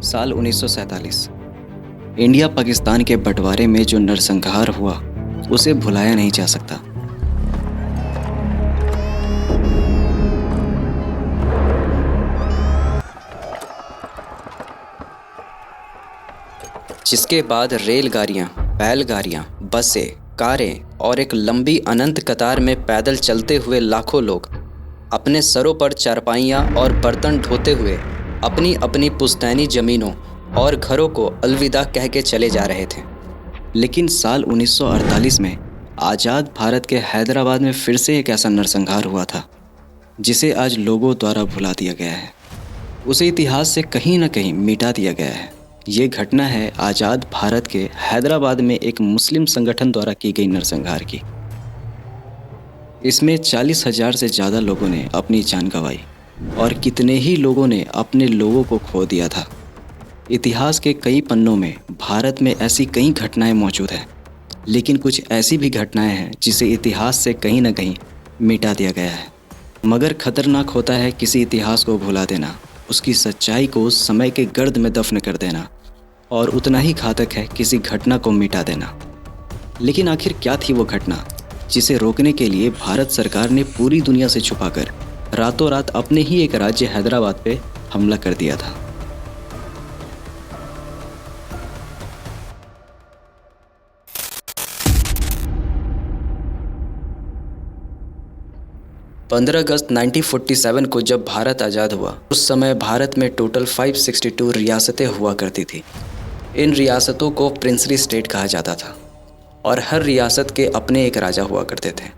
साल 1947। इंडिया पाकिस्तान के बंटवारे में जो नरसंहार हुआ उसे भुलाया नहीं जा सकता। जिसके बाद रेलगाड़ियाँ, बैलगाड़ियाँ, बसें, कारें और एक लंबी अनंत कतार में पैदल चलते हुए लाखों लोग अपने सरों पर चारपाइयाँ और बर्तन ढोते हुए अपनी अपनी पुश्तैनी ज़मीनों और घरों को अलविदा कह के चले जा रहे थे। लेकिन साल 1948 में आज़ाद भारत के हैदराबाद में फिर से एक ऐसा नरसंहार हुआ था जिसे आज लोगों द्वारा भुला दिया गया है। उसे इतिहास से कहीं न कहीं मिटा दिया गया है। ये घटना है आज़ाद भारत के हैदराबाद में एक मुस्लिम संगठन द्वारा की गई नरसंहार की। इसमें 40,000 से ज़्यादा लोगों ने अपनी जान गंवाई और कितने ही लोगों ने अपने लोगों को खो दिया था। इतिहास के कई पन्नों में भारत में ऐसी कई घटनाएं मौजूद हैं, लेकिन कुछ ऐसी भी घटनाएं हैं जिसे इतिहास से कहीं न कहीं मिटा दिया गया है। मगर खतरनाक होता है किसी इतिहास को भुला देना, उसकी सच्चाई को समय के गर्द में दफन कर देना, और उतना ही घातक है किसी घटना को मिटा देना। लेकिन आखिर क्या थी वो घटना जिसे रोकने के लिए भारत सरकार ने पूरी दुनिया से छुपाकर रातों रात अपने ही एक राज्य हैदराबाद पे हमला कर दिया था। पंद्रह अगस्त 1947 को जब भारत आज़ाद हुआ, उस समय भारत में टोटल 562 रियासतें हुआ करती थी। इन रियासतों को प्रिंसली स्टेट कहा जाता था और हर रियासत के अपने एक राजा हुआ करते थे।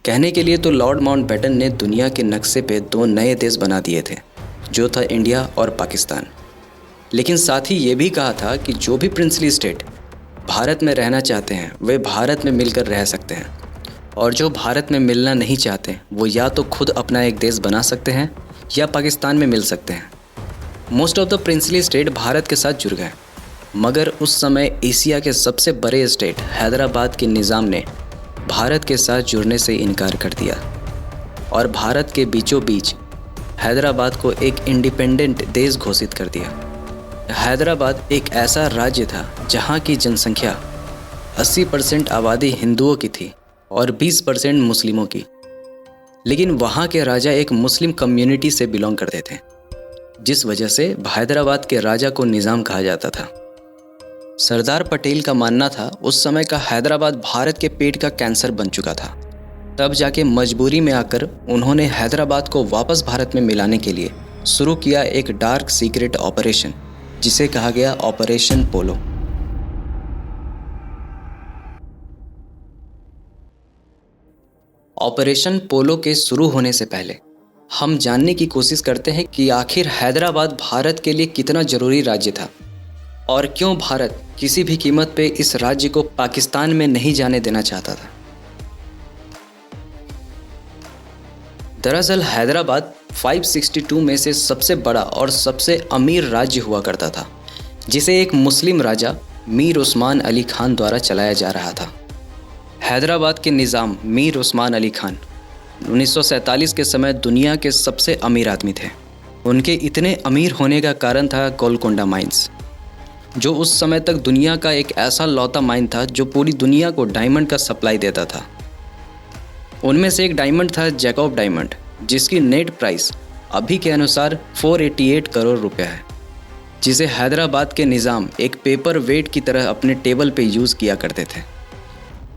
कहने के लिए तो लॉर्ड माउंटबेटन ने दुनिया के नक्शे पे दो नए देश बना दिए थे, जो था इंडिया और पाकिस्तान। लेकिन साथ ही ये भी कहा था कि जो भी प्रिंसली स्टेट भारत में रहना चाहते हैं वे भारत में मिलकर रह सकते हैं, और जो भारत में मिलना नहीं चाहते वो या तो खुद अपना एक देश बना सकते हैं या पाकिस्तान में मिल सकते हैं। Most of the princely state Bharat के साथ जुड़ गए, मगर उस समय एशिया के सबसे बड़े स्टेट हैदराबाद के निज़ाम ने भारत के साथ जुड़ने से इनकार कर दिया और भारत के बीचों बीच हैदराबाद को एक इंडिपेंडेंट देश घोषित कर दिया। हैदराबाद एक ऐसा राज्य था जहाँ की जनसंख्या 80% आबादी हिंदुओं की थी और 20% मुस्लिमों की। लेकिन वहाँ के राजा एक मुस्लिम कम्युनिटी से बिलोंग करते थे, जिस वजह से हैदराबाद के राजा को निज़ाम कहा जाता था। सरदार पटेल का मानना था उस समय का हैदराबाद भारत के पेट का कैंसर बन चुका था। तब जाके मजबूरी में आकर उन्होंने हैदराबाद को वापस भारत में मिलाने के लिए शुरू किया एक डार्क सीक्रेट ऑपरेशन, जिसे कहा गया ऑपरेशन पोलो। ऑपरेशन पोलो के शुरू होने से पहले हम जानने की कोशिश करते हैं कि आखिर हैदराबाद भारत के लिए कितना ज़रूरी राज्य था और क्यों भारत किसी भी कीमत पे इस राज्य को पाकिस्तान में नहीं जाने देना चाहता था। दरअसल हैदराबाद 562 में से सबसे बड़ा और सबसे अमीर राज्य हुआ करता था, जिसे एक मुस्लिम राजा मीर उस्मान अली खान द्वारा चलाया जा रहा था। हैदराबाद के निज़ाम मीर उस्मान अली खान 1947 के समय दुनिया के सबसे अमीर आदमी थे। उनके इतने अमीर होने का कारण था गोलकोंडा माइंस, जो उस समय तक दुनिया का एक ऐसा लौता माइन था जो पूरी दुनिया को डायमंड का सप्लाई देता था। उनमें से एक डायमंड था जैकब डायमंड, जिसकी नेट प्राइस अभी के अनुसार 488 करोड़ रुपए है, जिसे हैदराबाद के निज़ाम एक पेपर वेट की तरह अपने टेबल पे यूज़ किया करते थे।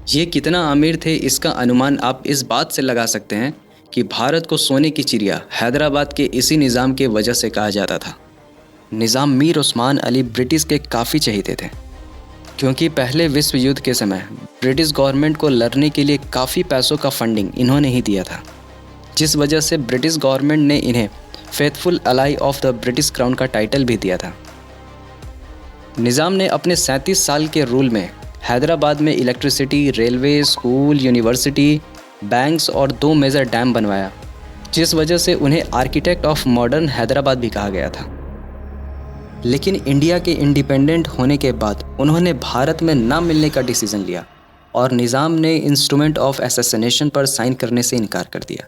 ये कितना अमीर थे इसका अनुमान आप इस बात से लगा सकते हैं कि भारत को सोने की चिड़िया हैदराबाद के इसी निज़ाम के वजह से कहा जाता था। निज़ाम मीर उस्मान अली ब्रिटिश के काफ़ी चहेते थे, क्योंकि पहले विश्व युद्ध के समय ब्रिटिश गवर्नमेंट को लड़ने के लिए काफ़ी पैसों का फंडिंग इन्होंने ही दिया था, जिस वजह से ब्रिटिश गवर्नमेंट ने इन्हें faithful ally of the British crown का टाइटल भी दिया था। निज़ाम ने अपने 37 साल के रूल में हैदराबाद में electricity, railway, school, university, banks और 2 मेजर डैम बनवाया, जिस वजह से उन्हें आर्किटेक्ट ऑफ मॉडर्न हैदराबाद भी कहा गया था। लेकिन इंडिया के इंडिपेंडेंट होने के बाद उन्होंने भारत में ना मिलने का डिसीजन लिया और निज़ाम ने इंस्ट्रूमेंट ऑफ असैसिनेशन पर साइन करने से इनकार कर दिया।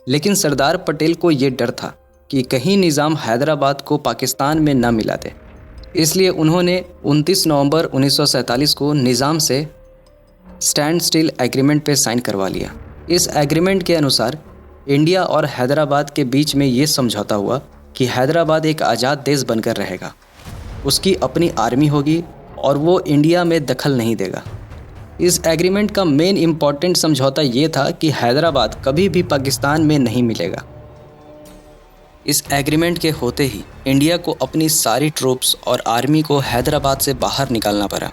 लेकिन सरदार पटेल को ये डर था कि कहीं निज़ाम हैदराबाद को पाकिस्तान में न मिला दे। इसलिए उन्होंने 29 नवंबर 1947 को निज़ाम से स्टैंड स्टिल एग्रीमेंट पे साइन करवा लिया। इस एग्रीमेंट के अनुसार इंडिया और हैदराबाद के बीच में ये समझौता हुआ कि हैदराबाद एक आज़ाद देश बनकर रहेगा, उसकी अपनी आर्मी होगी और वो इंडिया में दखल नहीं देगा। इस एग्रीमेंट का मेन इम्पॉर्टेंट समझौता ये था कि हैदराबाद कभी भी पाकिस्तान में नहीं मिलेगा। इस एग्रीमेंट के होते ही इंडिया को अपनी सारी ट्रूप्स और आर्मी को हैदराबाद से बाहर निकालना पड़ा।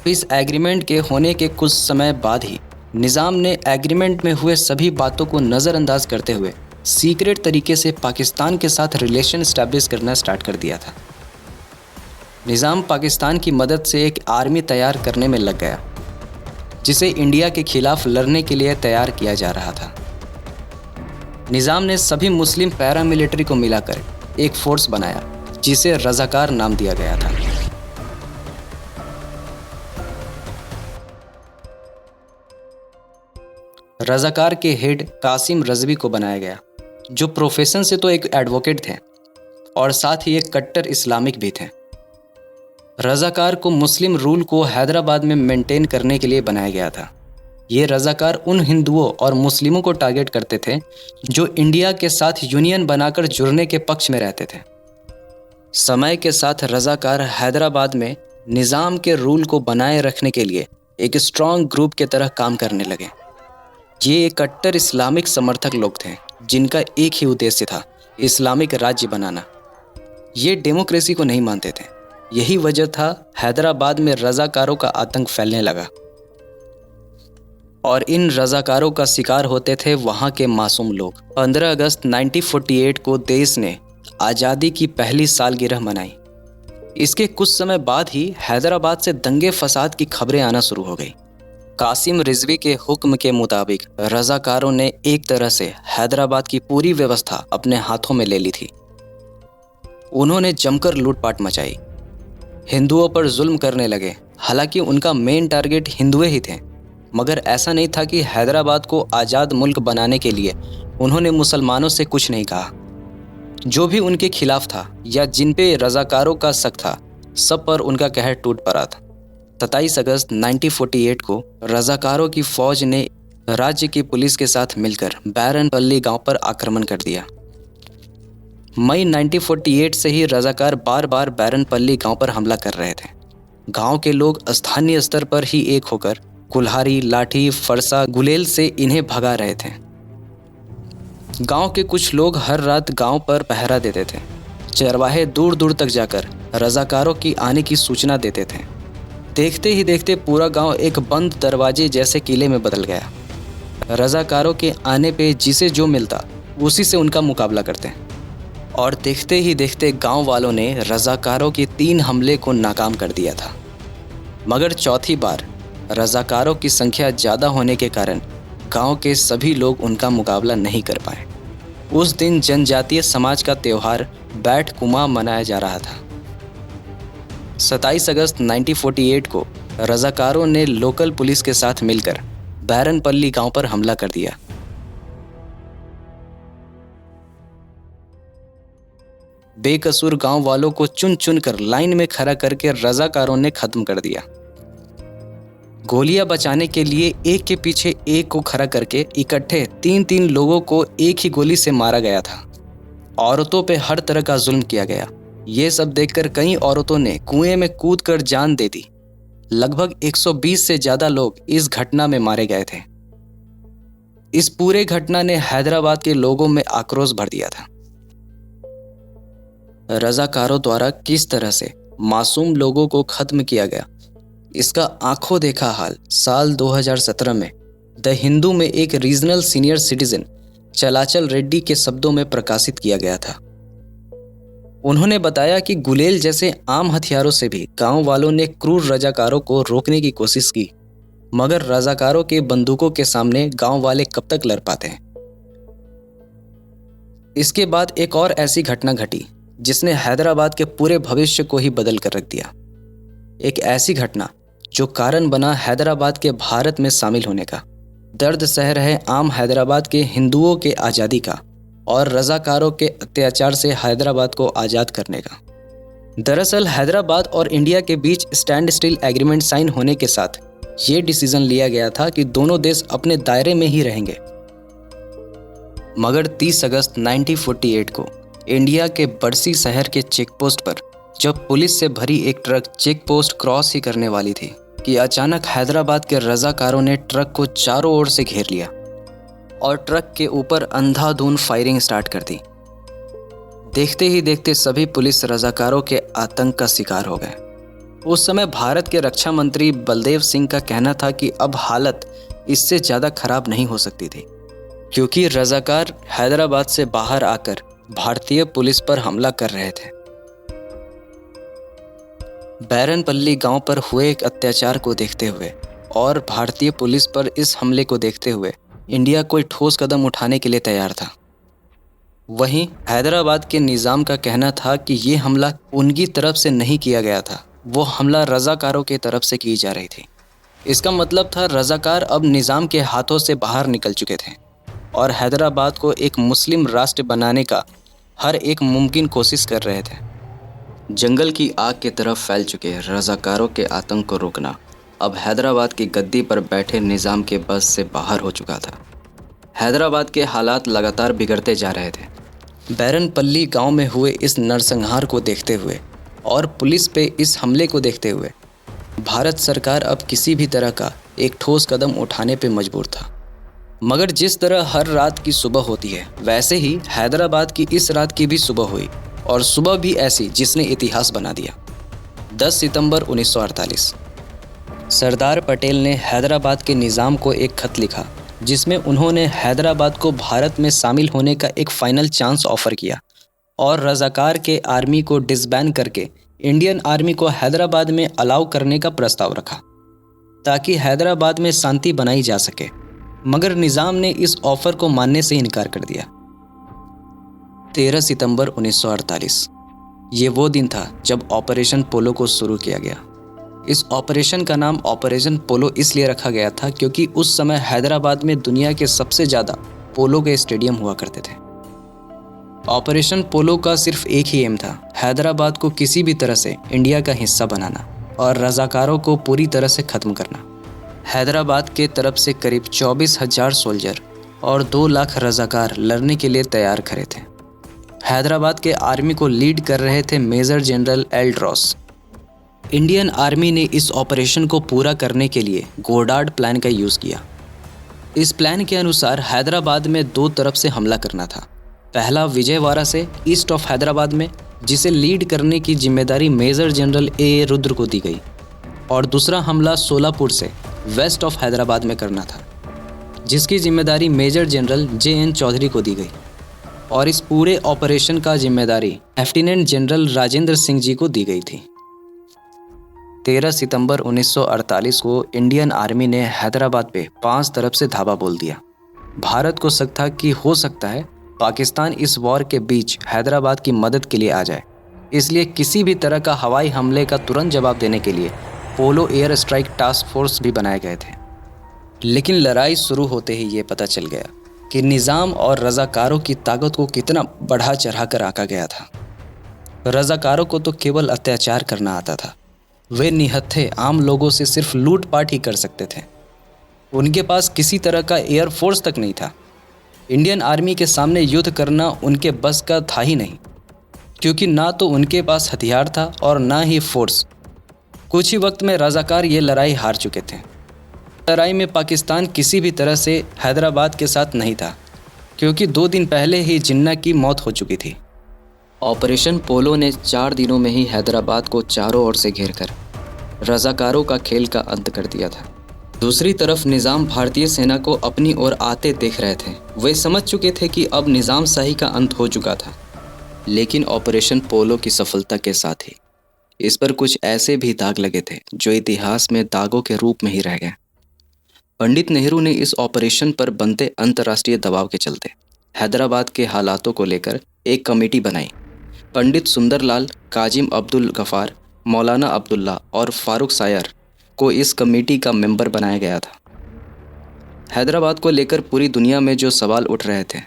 इस एग्रीमेंट के होने के कुछ समय बाद ही निज़ाम ने एग्रीमेंट में हुए सभी बातों को नज़रअंदाज करते हुए सीक्रेट तरीके से पाकिस्तान के साथ रिलेशन इस्टेब्लिश करना स्टार्ट कर दिया था। निज़ाम पाकिस्तान की मदद से एक आर्मी तैयार करने में लग गया, जिसे इंडिया के खिलाफ लड़ने के लिए तैयार किया जा रहा था। निज़ाम ने सभी मुस्लिम पैरामिलिट्री को मिलाकर एक फोर्स बनाया, जिसे रज़ाकार नाम दिया गया था। रज़ाकार के हेड कासिम रज़वी को बनाया गया, जो प्रोफेशन से तो एक एडवोकेट थे और साथ ही एक कट्टर इस्लामिक भी थे। रज़ाकार को मुस्लिम रूल को हैदराबाद में मेंटेन करने के लिए बनाया गया था। ये रज़ाकार उन हिंदुओं और मुस्लिमों को टारगेट करते थे जो इंडिया के साथ यूनियन बनाकर जुड़ने के पक्ष में रहते थे। समय के साथ रज़ाकार हैदराबाद में निज़ाम के रूल को बनाए रखने के लिए एक स्ट्रॉन्ग ग्रुप के तरह काम करने लगे। ये एक कट्टर इस्लामिक समर्थक लोग थे जिनका एक ही उद्देश्य था, इस्लामिक राज्य बनाना। ये डेमोक्रेसी को नहीं मानते थे। यही वजह था हैदराबाद में रज़ाकारों का आतंक फैलने लगा और इन रज़ाकारों का शिकार होते थे वहाँ के मासूम लोग। 15 अगस्त 1948 को देश ने आज़ादी की पहली सालगिरह मनाई। इसके कुछ समय बाद ही हैदराबाद से दंगे फसाद की खबरें आना शुरू हो गई। कासिम रिजवी के हुक्म के मुताबिक रज़ाकारों ने एक तरह से हैदराबाद की पूरी व्यवस्था अपने हाथों में ले ली थी। उन्होंने जमकर लूटपाट मचाई, हिंदुओं पर जुल्म करने लगे। हालांकि उनका मेन टारगेट हिंदुए ही थे, मगर ऐसा नहीं था कि हैदराबाद को आज़ाद मुल्क बनाने के लिए उन्होंने मुसलमानों से कुछ नहीं कहा। जो भी उनके खिलाफ था या जिन पे रज़ाकारों का शक था, सब पर उनका कहर टूट पड़ा था। 27 अगस्त 1948 को रज़ाकारों की फौज ने राज्य की पुलिस के साथ मिलकर बैरनपल्ली गांव पर आक्रमण कर दिया। मई 1948 से ही रज़ाकार बार बार बैरनपल्ली गांव पर हमला कर रहे थे। गांव के लोग स्थानीय स्तर पर ही एक होकर कुल्हाड़ी, लाठी, फरसा, गुलेल से इन्हें भगा रहे थे। गांव के कुछ लोग हर रात गांव पर पहरा देते थे। चरवाहे दूर दूर तक जाकर रज़ाकारों की आने की सूचना देते थे। देखते ही देखते पूरा गांव एक बंद दरवाजे जैसे किले में बदल गया। रज़ाकारों के आने पे जिसे जो मिलता उसी से उनका मुकाबला करते और देखते ही देखते गांव वालों ने रज़ाकारों के 3 हमले को नाकाम कर दिया था। मगर चौथी बार रज़ाकारों की संख्या ज़्यादा होने के कारण गांव के सभी लोग उनका मुकाबला नहीं कर पाए। उस दिन जनजातीय समाज का त्यौहार बैठ कुमा मनाया जा रहा था। 27 अगस्त 1948 को रज़ाकारों ने लोकल पुलिस के साथ मिलकर बैरनपल्ली गांव पर हमला कर दिया। बेकसूर गांव वालों को चुन चुन कर लाइन में खड़ा करके रज़ाकारों ने खत्म कर दिया। गोलियां बचाने के लिए एक के पीछे एक को खड़ा करके इकट्ठे 3-3 लोगों को एक ही गोली से मारा गया था। औरतों पे हर तरह का जुल्म किया गया। ये सब देखकर कई औरतों ने कुएं में कूदकर जान दे दी। लगभग 120 से ज्यादा लोग इस घटना में मारे गए थे। इस पूरे घटना ने हैदराबाद के लोगों में आक्रोश भर दिया था। रज़ाकारों द्वारा किस तरह से मासूम लोगों को खत्म किया गया, इसका आंखों देखा हाल साल 2017 में द हिंदू में एक रीजनल सीनियर सिटीजन चलाचल रेड्डी के शब्दों में प्रकाशित किया गया था। उन्होंने बताया कि गुलेल जैसे आम हथियारों से भी गांव वालों ने क्रूर रज़ाकारों को रोकने की कोशिश की, मगर रज़ाकारों के बंदूकों के सामने गांव वाले कब तक लड़ पाते हैं। इसके बाद एक और ऐसी घटना घटी जिसने हैदराबाद के पूरे भविष्य को ही बदल कर रख दिया। एक ऐसी घटना जो कारण बना हैदराबाद के भारत में शामिल होने का। दर्द सह रहे आम हैदराबाद के हिंदुओं के आज़ादी का। और रज़ाकारों के अत्याचार से हैदराबाद को आज़ाद करने का। दरअसल हैदराबाद और इंडिया के बीच स्टैंड स्टिल एग्रीमेंट साइन होने के साथ ये डिसीजन लिया गया था कि दोनों देश अपने दायरे में ही रहेंगे। मगर 30 अगस्त 1948 को इंडिया के बड़सी शहर के चेकपोस्ट पर जब पुलिस से भरी एक ट्रक चेक पोस्ट क्रॉस ही करने वाली थी कि अचानक हैदराबाद के रज़ाकारों ने ट्रक को चारों ओर से घेर लिया और ट्रक के ऊपर अंधाधुंध फायरिंग स्टार्ट कर दी। देखते ही देखते सभी पुलिस रज़ाकारों के आतंक का शिकार हो गए। उस समय भारत के रक्षा मंत्री बलदेव सिंह का कहना था कि अब हालत इससे ज़्यादा खराब नहीं हो सकती थी, क्योंकि रज़ाकार हैदराबाद से बाहर आकर भारतीय पुलिस पर हमला कर रहे थे। बैरनपल्ली गांव पर हुए एक अत्याचार को देखते हुए और भारतीय पुलिस पर इस हमले को देखते हुए इंडिया कोई ठोस कदम उठाने के लिए तैयार था। वहीं हैदराबाद के निज़ाम का कहना था कि ये हमला उनकी तरफ से नहीं किया गया था, वो हमला रज़ाकारों की तरफ से की जा रही थी। इसका मतलब था रज़ाकार अब निज़ाम के हाथों से बाहर निकल चुके थे और हैदराबाद को एक मुस्लिम राष्ट्र बनाने का हर एक मुमकिन कोशिश कर रहे थे। जंगल की आग की तरफ फैल चुके रज़ाकारों के आतंक को रोकना अब हैदराबाद की गद्दी पर बैठे निज़ाम के बस से बाहर हो चुका था। हैदराबाद के हालात लगातार बिगड़ते जा रहे थे। बैरनपल्ली गांव में हुए इस नरसंहार को देखते हुए और पुलिस पे इस हमले को देखते हुए भारत सरकार अब किसी भी तरह का एक ठोस कदम उठाने पे मजबूर था। मगर जिस तरह हर रात की सुबह होती है, वैसे ही हैदराबाद की इस रात की भी सुबह हुई, और सुबह भी ऐसी जिसने इतिहास बना दिया। 10 सितंबर 1948 सरदार पटेल ने हैदराबाद के निज़ाम को एक खत लिखा जिसमें उन्होंने हैदराबाद को भारत में शामिल होने का एक फाइनल चांस ऑफर किया और रज़ाकार के आर्मी को डिसबैंड करके इंडियन आर्मी को हैदराबाद में अलाउ करने का प्रस्ताव रखा ताकि हैदराबाद में शांति बनाई जा सके। मगर निज़ाम ने इस ऑफर को मानने से इनकार कर दिया। 13 सितंबर 1948 ये वो दिन था जब ऑपरेशन पोलो को शुरू किया गया। इस ऑपरेशन का नाम ऑपरेशन पोलो इसलिए रखा गया था क्योंकि उस समय हैदराबाद में दुनिया के सबसे ज़्यादा पोलो के स्टेडियम हुआ करते थे। ऑपरेशन पोलो का सिर्फ एक ही एम था, हैदराबाद को किसी भी तरह से इंडिया का हिस्सा बनाना और रज़ाकारों को पूरी तरह से ख़त्म करना। हैदराबाद के तरफ से करीब 24,000 सोल्जर और 2 लाख रज़ाकार लड़ने के लिए तैयार खड़े थे। हैदराबाद के आर्मी को लीड कर रहे थे मेजर जनरल एल्ड्रॉस। इंडियन आर्मी ने इस ऑपरेशन को पूरा करने के लिए गोडार्ड प्लान का यूज़ किया। इस प्लान के अनुसार हैदराबाद में 2 तरफ से हमला करना था। पहला विजयवाड़ा से ईस्ट ऑफ हैदराबाद में, जिसे लीड करने की जिम्मेदारी मेजर जनरल ए रुद्र को दी गई, और दूसरा हमला सोलापुर से वेस्ट ऑफ हैदराबाद में करना था, जिसकी जिम्मेदारी मेजर जनरल JN चौधरी को दी गई, और इस पूरे ऑपरेशन का जिम्मेदारी लेफ्टिनेंट जनरल राजेंद्र सिंह जी को दी गई थी। 13 सितंबर 1948 को इंडियन आर्मी ने हैदराबाद पे 5 तरफ से धावा बोल दिया। भारत को शक था कि हो सकता है पाकिस्तान इस वॉर के बीच हैदराबाद की मदद के लिए आ जाए, इसलिए किसी भी तरह का हवाई हमले का तुरंत जवाब देने के लिए पोलो एयर स्ट्राइक टास्क फोर्स भी बनाए गए थे। लेकिन लड़ाई शुरू होते ही ये पता चल गया कि निज़ाम और रज़ाकारों की ताकत को कितना बढ़ा चढ़ा कर आंका गया था। रज़ाकारों को तो केवल अत्याचार करना आता था। वे निहत्थे आम लोगों से सिर्फ लूटपाट ही कर सकते थे। उनके पास किसी तरह का एयरफोर्स तक नहीं था। इंडियन आर्मी के सामने युद्ध करना उनके बस का था ही नहीं, क्योंकि ना तो उनके पास हथियार था और ना ही फोर्स। कुछ ही वक्त में रज़ाकार ये लड़ाई हार चुके थे। लड़ाई में पाकिस्तान किसी भी तरह से हैदराबाद के साथ नहीं था, क्योंकि 2 दिन पहले ही जिन्ना की मौत हो चुकी थी। ऑपरेशन पोलो ने 4 दिनों में ही हैदराबाद को चारों ओर से घेरकर रज़ाकारों का खेल का अंत कर दिया था। दूसरी तरफ निज़ाम भारतीय सेना को अपनी ओर आते देख रहे थे। वे समझ चुके थे कि अब निज़ाम शाही का अंत हो चुका था। लेकिन ऑपरेशन पोलो की सफलता के साथ ही इस पर कुछ ऐसे भी दाग लगे थे जो इतिहास में दागों के रूप में ही रह गए। पंडित नेहरू ने इस ऑपरेशन पर बनते अंतर्राष्ट्रीय दबाव के चलते हैदराबाद के हालातों को लेकर एक कमेटी बनाई। पंडित सुंदरलाल, काजिम अब्दुल गफ़ार, मौलाना अब्दुल्ला और फारूक सायर को इस कमेटी का मेंबर बनाया गया था। हैदराबाद को लेकर पूरी दुनिया में जो सवाल उठ रहे थे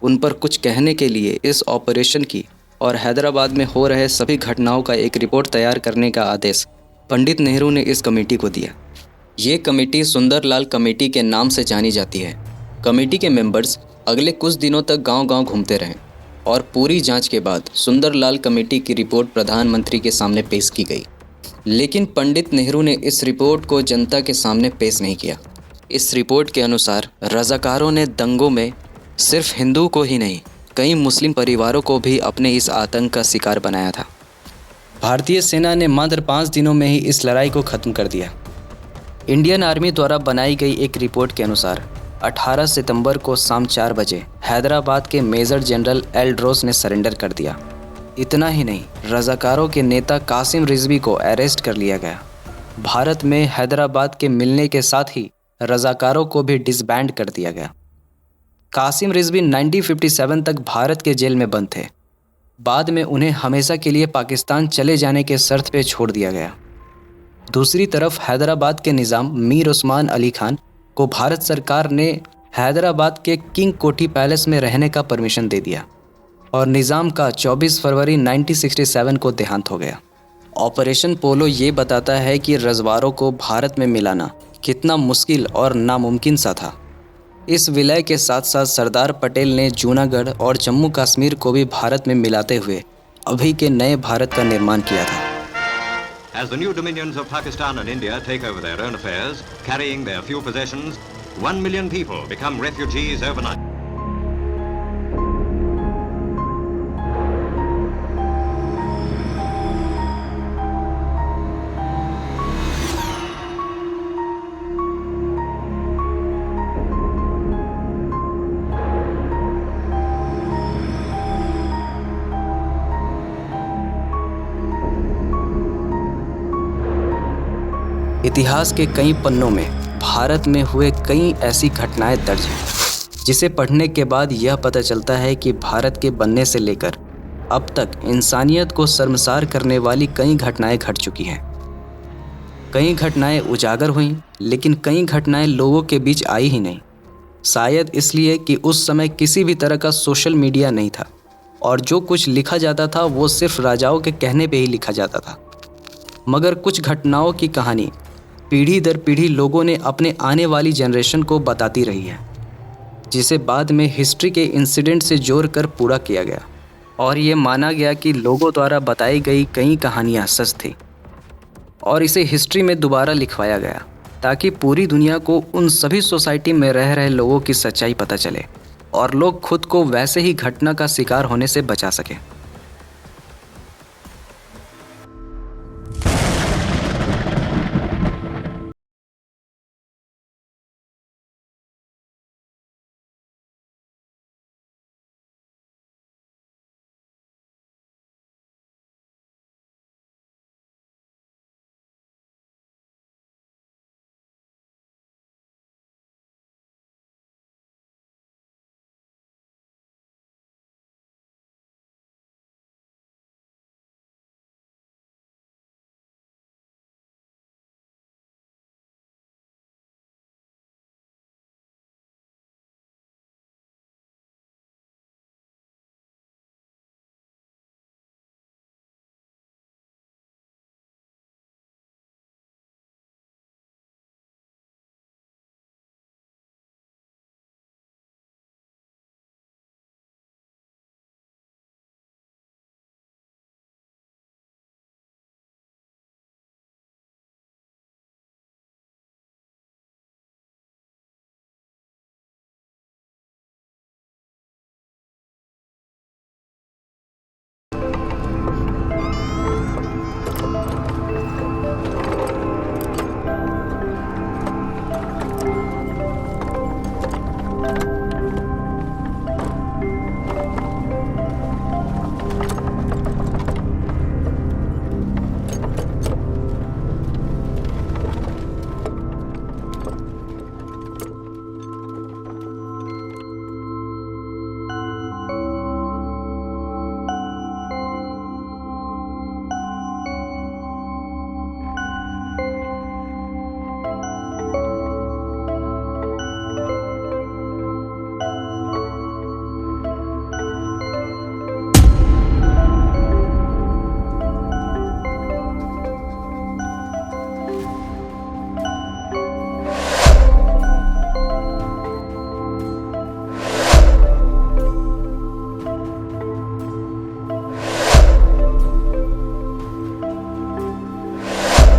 उन पर कुछ कहने के लिए इस ऑपरेशन की और हैदराबाद में हो रहे सभी घटनाओं का एक रिपोर्ट तैयार करने का आदेश पंडित नेहरू ने इस कमेटी को दिया। ये कमेटी सुंदरलाल कमेटी के नाम से जानी जाती है। कमेटी के मेंबर्स अगले कुछ दिनों तक गांव-गांव घूमते रहे और पूरी जांच के बाद सुंदरलाल कमेटी की रिपोर्ट प्रधानमंत्री के सामने पेश की गई। लेकिन पंडित नेहरू ने इस रिपोर्ट को जनता के सामने पेश नहीं किया। इस रिपोर्ट के अनुसार रज़ाकारों ने दंगों में सिर्फ हिंदू को ही नहीं, कई मुस्लिम परिवारों को भी अपने इस आतंक का शिकार बनाया था। भारतीय सेना ने मात्र 5 दिनों में ही इस लड़ाई को ख़त्म कर दिया। इंडियन आर्मी द्वारा बनाई गई एक रिपोर्ट के अनुसार 18 सितंबर को शाम 4 बजे हैदराबाद के मेजर जनरल एल्ड्रोस ने सरेंडर कर दिया। इतना ही नहीं, रज़ाकारों के नेता कासिम रिजवी को अरेस्ट कर लिया गया। भारत में हैदराबाद के मिलने के साथ ही रज़ाकारों को भी डिसबैंड कर दिया गया। कासिम रिजवी 1957 तक भारत के जेल में बंद थे। बाद में उन्हें हमेशा के लिए पाकिस्तान चले जाने के शर्त पे छोड़ दिया गया। दूसरी तरफ हैदराबाद के निज़ाम मीर उस्मान अली खान को भारत सरकार ने हैदराबाद के किंग कोठी पैलेस में रहने का परमिशन दे दिया और निज़ाम का 24 फरवरी 1967 को देहांत हो गया। ऑपरेशन पोलो ये बताता है कि रज़वारों को भारत में मिलाना कितना मुश्किल और नामुमकिन सा था। इस विलय के साथ साथ सरदार पटेल ने जूनागढ़ और जम्मू कश्मीर को भी भारत में मिलाते हुए अभी के नए भारत का निर्माण किया था। As the new dominions of Pakistan and India take over their own affairs, carrying their few possessions, 1 million people become refugees overnight. इतिहास के कई पन्नों में भारत में हुए कई ऐसी घटनाएं दर्ज हैं जिसे पढ़ने के बाद यह पता चलता है कि भारत के बनने से लेकर अब तक इंसानियत को शर्मसार करने वाली कई घटनाएं घट चुकी हैं। कई घटनाएं उजागर हुईं, लेकिन कई घटनाएं लोगों के बीच आई ही नहीं। शायद इसलिए कि उस समय किसी भी तरह का सोशल मीडिया नहीं था और जो कुछ लिखा जाता था वो सिर्फ राजाओं के कहने पे ही लिखा जाता था। मगर कुछ घटनाओं की कहानी पीढ़ी दर पीढ़ी लोगों ने अपने आने वाली जनरेशन को बताती रही है, जिसे बाद में हिस्ट्री के इंसिडेंट से जोड़कर पूरा किया गया और ये माना गया कि लोगों द्वारा बताई गई कई कहानियाँ सच थी और इसे हिस्ट्री में दोबारा लिखवाया गया ताकि पूरी दुनिया को उन सभी सोसाइटी में रह रहे लोगों की सच्चाई पता चले और लोग खुद को वैसे ही घटना का शिकार होने से बचा सकें।